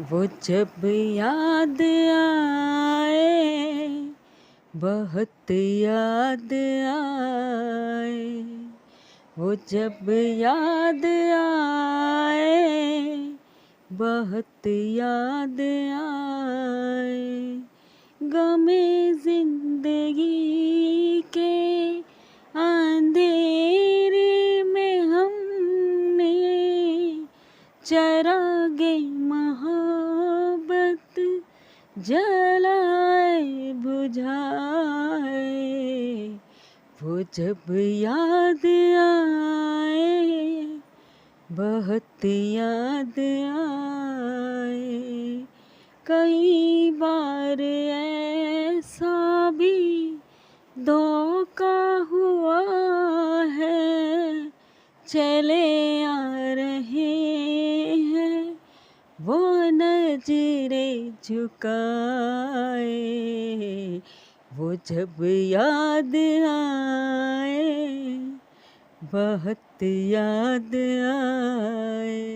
वो जब याद आए, बहुत याद आए। वो जब याद आए, बहुत याद आए। गमे जिंदगी के अंधेरे में हमने चरागे मोहब्बत जलाए बुझाए। वो जब याद आए, बहुत याद आए। कई बार ऐसा भी धोखा हुआ है, चले आ रहे हैं वो नजरें झुकाए। वो जब याद आए, बहुत याद आए।